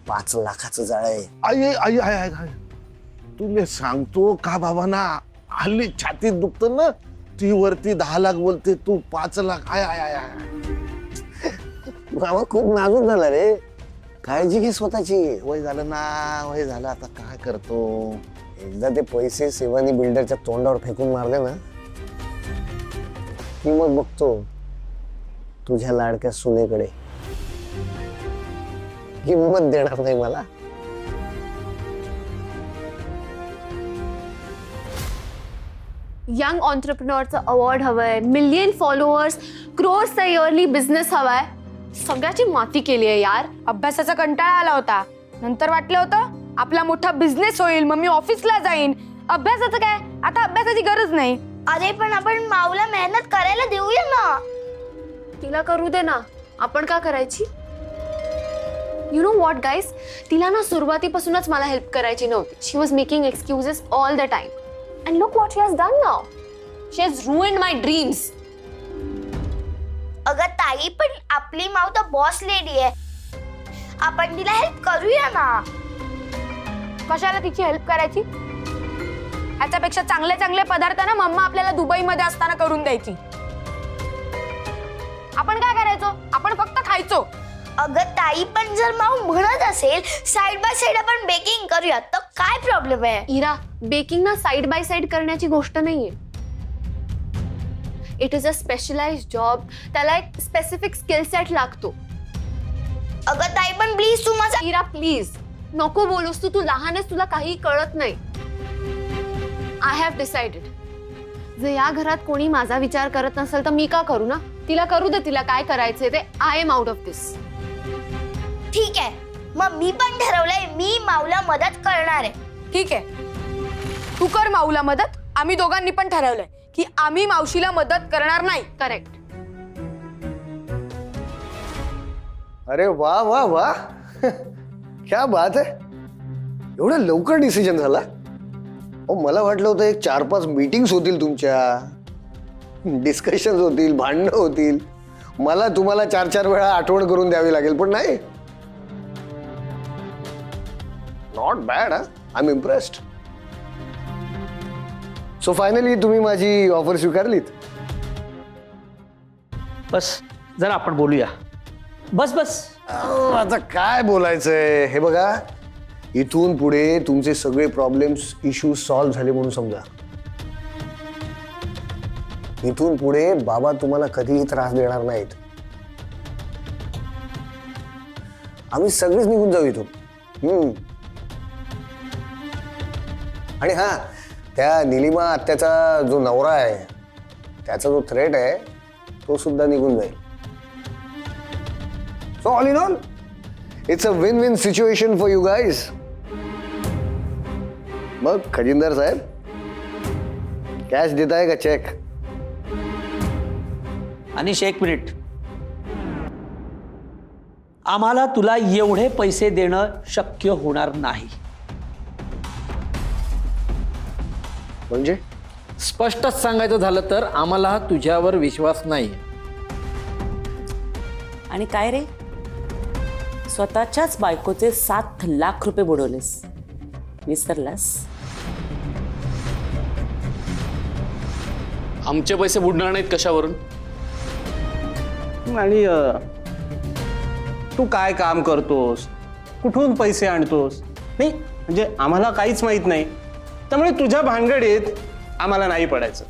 5 लाखाचं जाळ आहे. आई आई आई आई आई. तुला सांगतो का बाबा ना, हल्ली छातीत दुखतं ना, ती वरती 10 लाख बोलते, तू 5 lakh. I I I I. बाबा खूप नाजूक झाला रे, काळजी घे स्वतःची. वय झालं ना, वय झालं, आता काय करतो. एकदा ते पैसे सेवानी बिल्डरच्या तोंडावर फेकून मारले ना की मग बघतो तुझ्या लाडक्या सुनेकडे किंमत देणार नाही मला. यंग ऑन्टरप्रिनरचं अवॉर्ड हवंय, मिलियन फॉलोअर्स, क्रोर्सचा इयरली बिझनेस हवाय. सगळ्याची माती केली आहे यार. अभ्यासाचा कंटाळा आला होता, नंतर वाटलं होतं आपला मोठा बिझनेस होईल, मग मी ऑफिसला जाईन. अभ्यासाचं काय, आता अभ्यासाची गरज नाही. अरे पण आपण माऊला मेहनत करायला देऊया ना. तिला करू दे ना, आपण का करायची. यू नो व्हॉट गाईज, तिला ना सुरुवातीपासूनच मला हेल्प करायची नव्हती. She was making excuses all the time. And look what she has done now. She has ruined my dreams. अगं ताई, पण आपली माऊ तर बॉस लेडी आहे, आपण तिला हेल्प करूया ना. कशाला तिची हेल्प करायची. ह्याच्यापेक्षा चांगले चांगले पदार्थ ना मम्मा आपल्याला दुबईमध्ये असताना करून द्यायची. आपण काय करायचो, आपण फक्त खायचो. अगं ताई, पण जर माऊ म्हणत असेल साइड बाय साइड आपण बेकिंग करूया, तर काय प्रॉब्लेम आहे. इरा, बेकिंग ना साइड बाय साइड करण्याची गोष्ट नाहीये. It is a specialised job. त्याला एक स्पेसिफिक स्किल सेट लागतो. अगं ताई, पण प्लीज तू माझा. इरा प्लीज नको बोलूस तू लहान आहेस, तुला काही कळत नाही. आय हॅव डिसाइडेड, जर या घरात कोणी माझा विचार करत नसेल तर मी का करू ना. तिला करू दे, तिला काय करायचंय ते. आय एम आउट ऑफ दिस. ठीक आहे, मग मी पण ठरवलंय, मी माऊला मदत करणार आहे. ठीक आहे, तू कर माऊला मदत. आम्ही दोघांनी पण ठरवलंय की आम्ही मावशीला मदत करणार नाही. करेक्ट. अरे वा वा वा. क्या बात आहे. एवढं लवकर डिसिजन झाला. मला वाटलं होतं एक 4-5 मीटिंग्स होतील तुमच्या, डिस्कशन होतील, भांडणं होतील, मला तुम्हाला 4-4 वेळा आठवण करून द्यावी लागेल, पण नाही. Not bad. I am impressed. So finally तुम्ही माझी ऑफर स्वीकारलीत. बस जरा आपण बोलूया. बस बस. आता काय बोलायचंय. हे बघा, इथून पुढे तुमचे सगळे प्रॉब्लेम्स, इश्यूज सॉल्व्ह झाले म्हणून समजा. इथून पुढे बाबा तुम्हाला कधीही त्रास देणार नाहीत. आम्ही सगळेच निघून जाऊ इथून. आणि हा, त्या निलिमा आत्याचा जो नवरा आहे, त्याचा जो थ्रेट आहे, तो सुद्धा निघून जाईल. So all in all, it's a win win situation for you guys. मग खजिनदार साहेब, कॅश देताय का चेक. अनिश, एक मिनिट. आम्हाला तुला एवढे पैसे देणं शक्य होणार नाही. म्हणजे स्पष्टच सांगायचं झालं तर आम्हाला तुझ्यावर विश्वास नाही. आणि काय रे, स्वतःच्याच बायकोचे 7 लाख रुपये बुडवलेस, विसरलास. आमचे पैसे बुडणार नाहीत कशावरून. आणि तू काय काम करतोस, कुठून पैसे आणतोस, नाही म्हणजे आम्हाला काहीच माहित नाही. त्यामुळे तुझ्या भानगडीत आम्हाला नाही पडायचं.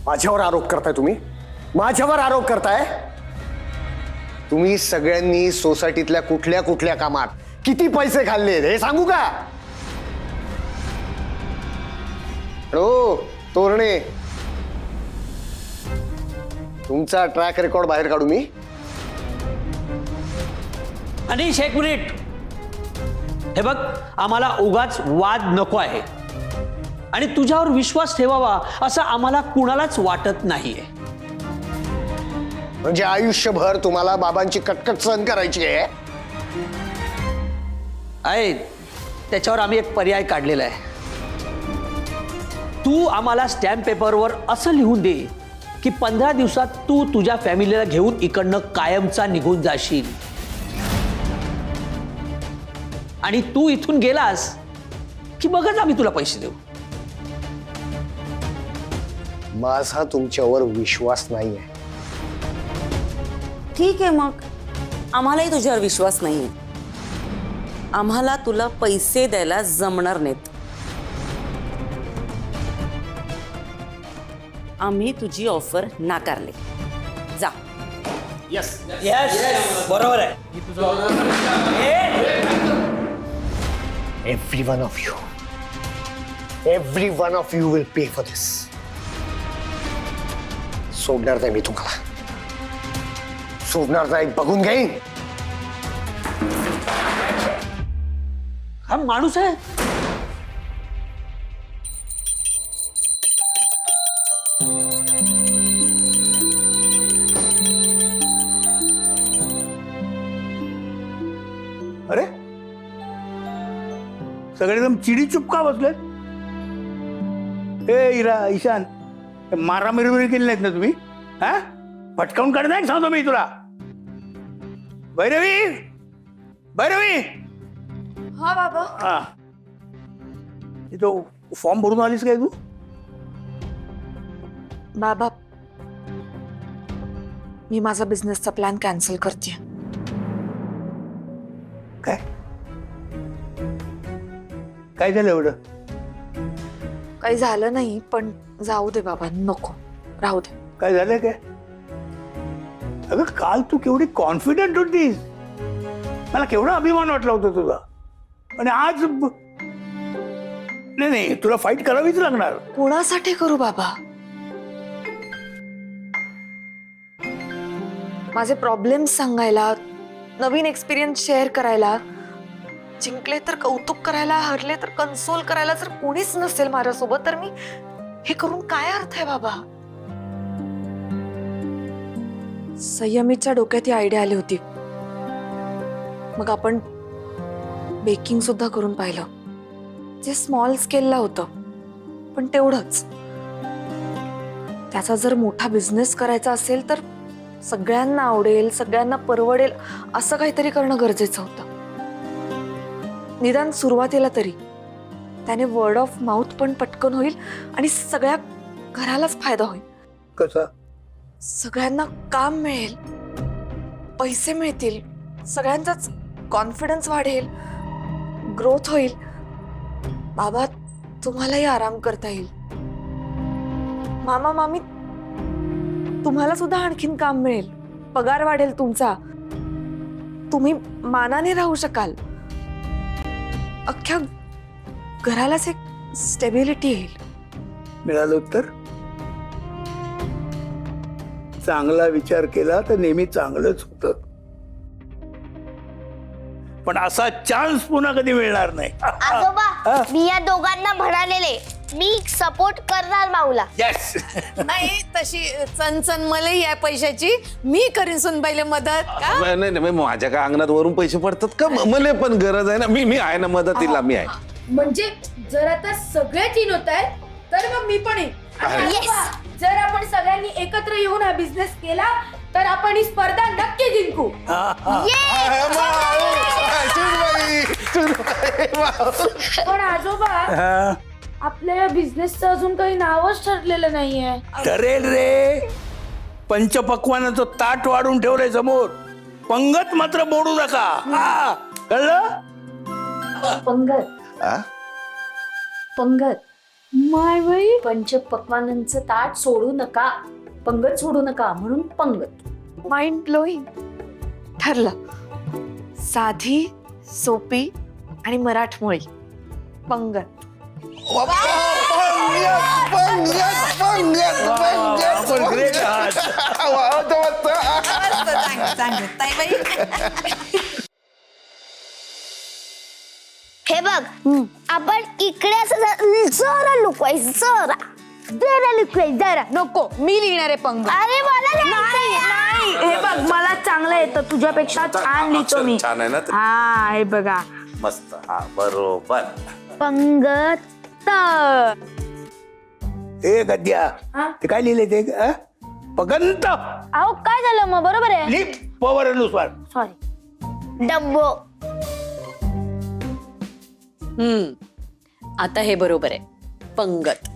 माझ्यावर आरोप करताय तुम्ही. माझ्यावर आरोप करताय. तुम्ही सगळ्यांनी सोसायटीतल्या कुठल्या कुठल्या कामात किती पैसे खाल्ले हे सांगू का. हो तोरणे, तुमचा ट्रॅक रेकॉर्ड बाहेर काढू मी. अनिश, एक मिनिट. हे बघ, आम्हाला उगाच वाद नको आहे आणि तुझ्यावर विश्वास ठेवावा असं आम्हाला कुणालाच वाटत नाहीये. म्हणजे आयुष्यभर तुम्हाला बाबांची कटकट सहन करायची आहे. त्याच्यावर आम्ही एक पर्याय काढलेला आहे. तू आम्हाला स्टॅम्प पेपरवर असं लिहून दे की 15 दिवसात तू तुझ्या फॅमिलीला घेऊन इकडनं कायमचा निघून जाशील. आणि तू इथून गेलास की बघच आम्ही तुला पैसे देऊ. माझा तुमच्यावर विश्वास नाही आहे. ठीक आहे, मग आम्हालाही तुझ्यावर विश्वास नाही. आम्हाला तुला पैसे द्यायला जमणार नाहीत. आम्ही तुझी ऑफर नाकारली. जा. बरोबर आहे. Every one of you will pay for this. सोडणार नाही मी तुम्हाला. सोडणार नाही, बघून घेईन. हा माणूस आहे. अरे सगळेजण चिडी चुप का बसलेत? ए इरा, ईशान, मारामारी केली नाहीत ना तुम्ही? हा, पटकावून काढ नाही सांगतो मी तुला. भैरवी, भैरवी. हा बाबा. हा, तो फॉर्म भरून आलीस काय तू? बाबा, मी माझा बिझनेसचा प्लॅन कॅन्सल करते. काय काय झालं एवढं? काही झालं नाही, पण जाऊ दे बाबा, नको, राहू दे. काय झालं काय? अगं काल तू केवढी कॉन्फिडंट होतीस, मला केवढा अभिमान वाटला होता तुझा, आणि आज नाही, तुला फाईट करावीच लागणार. कोणासाठी करू बाबा? माझे प्रॉब्लेम्स सांगायला, नवीन एक्सपिरियन्स शेअर करायला, जिंकले तर कौतुक करायला, हरले तर कन्सोल करायला जर कोणीच नसेल माझ्यासोबत, तर मी हे करून काय अर्थ आहे बाबा? संयमीच्या डोक्यात ही आयडिया आली होती. मग आपण बेकिंग सुद्धा करून पाहिलं, जे स्मॉल स्केलला होतं, पण तेवढंच. त्याचा जर मोठा बिझनेस करायचा असेल तर सगळ्यांना आवडेल, सगळ्यांना परवडेल असं काहीतरी करणं गरजेचं होतं. निदान सुरुवातीला तरी त्याने वर्ड ऑफ माउथ पण पटकन होईल आणि सगळ्या घरालाच फायदा होईल. कसा? सगळ्यांना काम मिळेल, पैसे मिळतील, सगळ्यांचाच कॉन्फिडन्स वाढेल, ग्रोथ होईल. बाबा, तुम्हालाही आराम करता येईल. मामा मामी, तुम्हाला सुद्धा आणखीन काम मिळेल, पगार वाढेल तुमचा, तुम्ही मानाने राहू शकाल. अख्ख्या घरालाच एक स्टेबिलिटी येईल. मिळालं उत्तर? चांगला विचार केला तर नेहमी चांगलंच होतं, पण असा चान्स पुन्हा कधी मिळणार नाही. आजोबा, मी या दोघांना म्हणालेले मी सपोर्ट करणार माऊला. येस. नाही, तशी चणचण मलाही या पैशाची, मी करीन सुनबाईला मदत. नाही नाही, माझ्या काय अंगणात वरून पैसे पडतात का? मला पण गरज आहे ना, मी आहे ना मदतीला, मी आहे. म्हणजे जर आता सगळेच इन होत आहेत तर मग मी पण येईन. जर आपण सगळ्यांनी एकत्र येऊन हा बिझनेस केला तर आपण ही स्पर्धा नक्की जिंकू. पण आजोबा, आपल्या बिझनेसचं अजून काही नावच ठरलेलं नाहीये. ठरेल रे. पंचपक्वानाचं ताट वाढून ठेवलंय समोर, पंगत मात्र मोडू नका. हा, कळलं? पंगत, आ? पंगत. माय बाई, पंचपक्वानांचं ताट सोडू नका, पंगत सोडू नका, म्हणून पंगत. Mind blowing. ठरलं. साधी, सोपी आणि मराठमोळी पंगत. आपण ग्रेट आहात. हे बघ, आपण इकडे असं जरा लुकवायचं, जरा लुकवायचं, जरा. नको, मी लिहिणार आहे पंगत. अरे मला नाही. हे बघ, मला चांगलं येतं, तुझ्यापेक्षा छान लिहितो मी. छान आहे ना ते? हा, हे बघा, मस्त. हा, बरोबर. पंगत. ए गद्या, ते काय लिहिले ते? पगंत. अहो काय झालं मग? बरोबर आहे. लिप पवर अनुसार. सॉरी. डब्बो. आता हे बरोबर आहे, पंगत.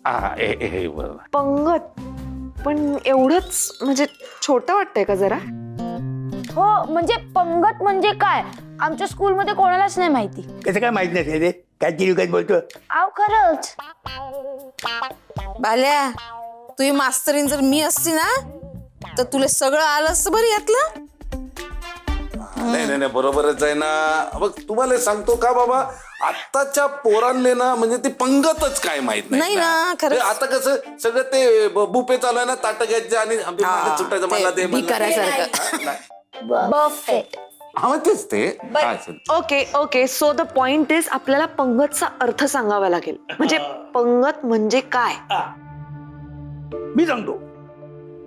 बरोबर. पंगत पण एवढंच म्हणजे छोटं वाटतंय का जरा? हो म्हणजे पंगत म्हणजे काय आमच्या स्कूलमध्ये कोणालाच नाही माहिती. कसं काय माहित नाही रे, काय चिडकत बोलतो. आव खरंच. बाल्या, तुझी मास्तरीन जर मी असती ना तर तुला सगळं आलं असतं बरं यातलं. नाही नाही नाही, बरोबरच आहे ना. बघ तुम्हाला सांगतो का बाबा, आत्ताच्या पोरांले ना म्हणजे ती पंगतच काय माहित नाही ना, खरंच. आता कसं सगळं ते बुफे चालू आहे ना, ताटं घ्यायचे आणि सुटायचं मला ते बफेट. हा तेच ते. हा, चल. Okay so the point is आपल्याला पंगतचा अर्थ सांगावा लागेल. म्हणजे पंगत म्हणजे काय? मी सांगतो.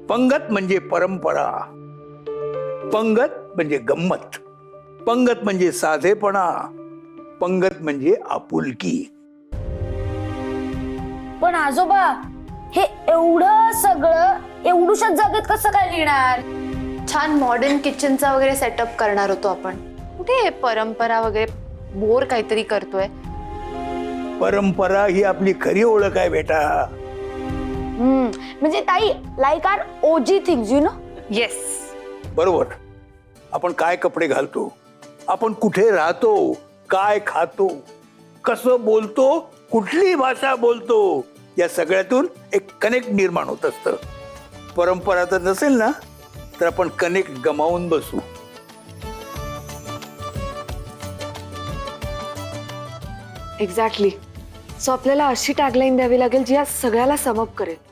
पंगत म्हणजे परंपरा, पंगत म्हणजे गंमत, पंगत म्हणजे साधेपणा, पंगत म्हणजे आपुलकी. पण आजोबा हे एवढं सगळं एवढूशाच जागेत कसं काय लिहिणार? छान मॉडर्न किचनचा वगैरे सेटअप करणार होतो आपण. कुठे परंपरा वगैरे बोर काहीतरी करतोय. परंपरा ही आपली खरी ओळख आहे बेटा. म्हणजे ताई लाईक आर ओजी थिंग्स यू नो. येस. बरोबर. आपण काय कपडे घालतो, आपण कुठे राहतो, काय खातो, कसं बोलतो, कुठली भाषा बोलतो, या सगळ्यातून एक कनेक्ट निर्माण होत असतं. परंपरा जर नसेल ना तर आपण कनेक्ट गमावून बसू. एक्झॅक्टली. सो आपल्याला अशी टॅगलाईन द्यावी लागेल जी या सगळ्याला समअप करेल.